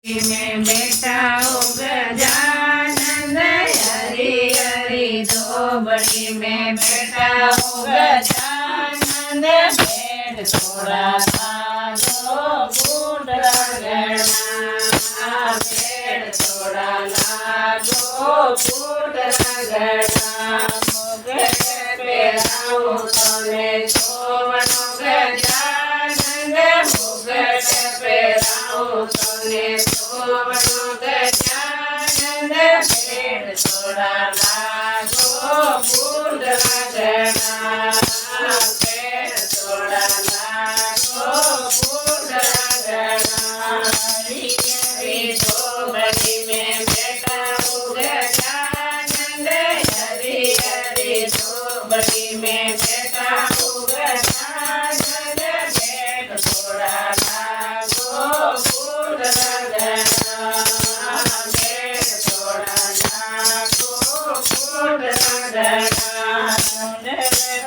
में बैठा हो गजानंद हरि हरि झोपड़ी में बैठा हो गजानंद पेड़ थोड़ा लागो फूट रगड़ना पेड़ थोड़ा लागो फूट रगड़ना मुगट पेराऊं तने सोवनो गजानंद मुगट पेराऊं तने सोवनो गजानंद पेड़ थोड़ा लागो फूट रगड़ना पेड़ थोड़ा लागो फूट रगड़ना हरि हरि झोपड़ी में बैठा हो गजानंद हरि हरि झोपड़ी में बैठा हो गजानंद पेड़ थोड़ा लागो फूट रगड़ना पेड़ थोड़ा लागो फूट रगड़ना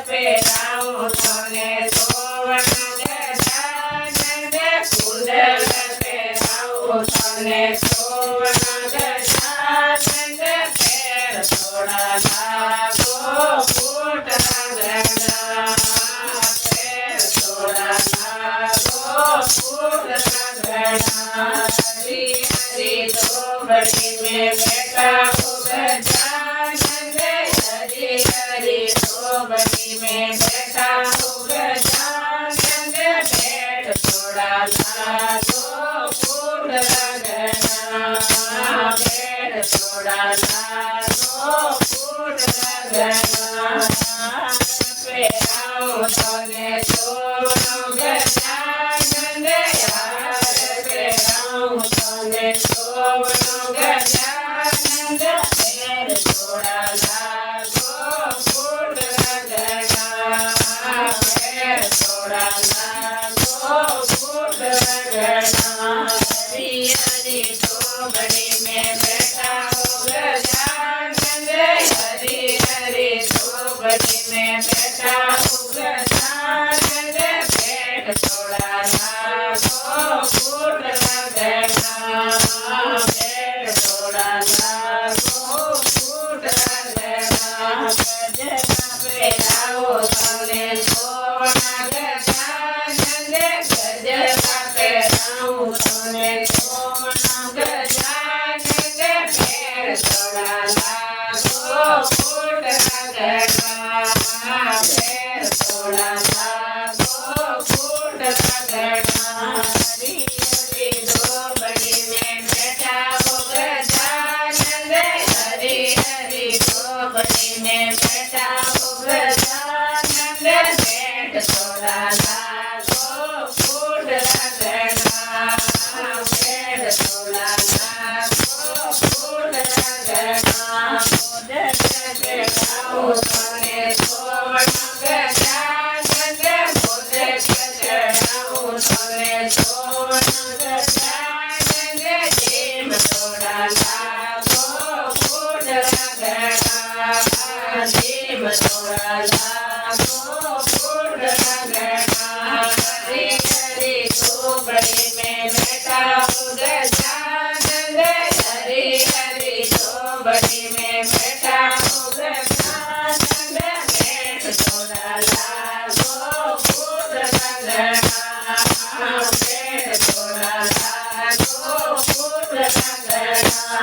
पेराऊं तने सोवनो गजानंद कुंडल पेराऊं तने सोवनो गजानंद पेड़ थोड़ा लागो फूट रगड़ना पेड़ थोड़ा लागो फूट रगड़ना हरि हरि झोपड़ी में बैठा हो गजानंद हरि हरि झोपड़ी में बैठा हो गजानंद पेड़ थोड़ा लागो फूट रगड़ना पेड़ थोड़ा लागो फूट रगड़ना पेराऊं तने सोवनो गजानंद यार पेराऊं तने सोवनो गजानंद पेड़ थोड़ा लागो फूट रगड़ना पेड़ थोड़ा लागो फूट रगड़ना हरि हरि झोपड़ी में बैठा हो गजानंद हरि हरि झोपड़ी में बैठा हो गजानंद पेड़ थोड़ा लागो फूट रगड़ना पेड़ थोड़ा लागो फूट रगड़ना गजना पेराऊं तने सोवनो गजानंद गजना पेराऊं तने सोवनो गजानंद पेड़ थोड़ा लागो फूट रगड़ना पेड़ थोड़ा लागो फूट रगड़ना हरि हरि झोपड़ी में बैठा हो गजानंद हरि हरि झोपड़ी में बैठा हो गजानंद पेड़ थोड़ा लागो फूट रगड़ना पेड़ थोड़ा लागो फूट रगड़ना मुदट पेराऊं तने सोवनो गजानंद मुदट पेराऊं तने सोवनो गजानंद जेम थोड़ा लागो फूट रगड़ना जेम थोड़ा लागो फूट रगड़ना हरि हरि झोपड़ी में बैठा हो गजानंद हरि हरि झोपड़ी में बैठा हो गजानंद पेड़ थोड़ा लागो फूट रगड़ना पेड़ थोड़ा लागो फूट रगड़ना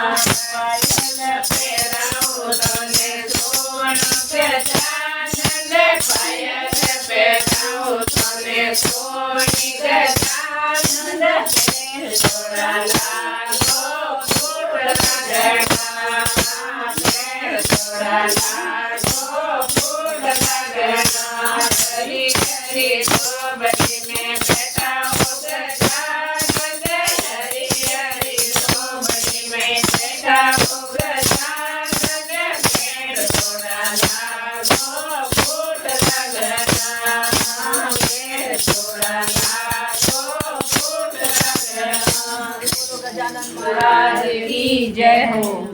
पायल पेराऊं तने सोवनो गजानंद पायल पेराऊं तने सोवनी गजानंद पेड़ थोड़ा लागो फूट रगड़ना पेड़ थोड़ा लागो फूट रगड़ना हरि हरि झोपड़ी में बैठा हो गजानंद हरि हरि झोपड़ी में बैठा हो गजानंद पेड़ थोड़ा लागो फूट रगड़ना पेड़ थोड़ा लागो फूट रगड़ना। गजानन महाराज की जय हो।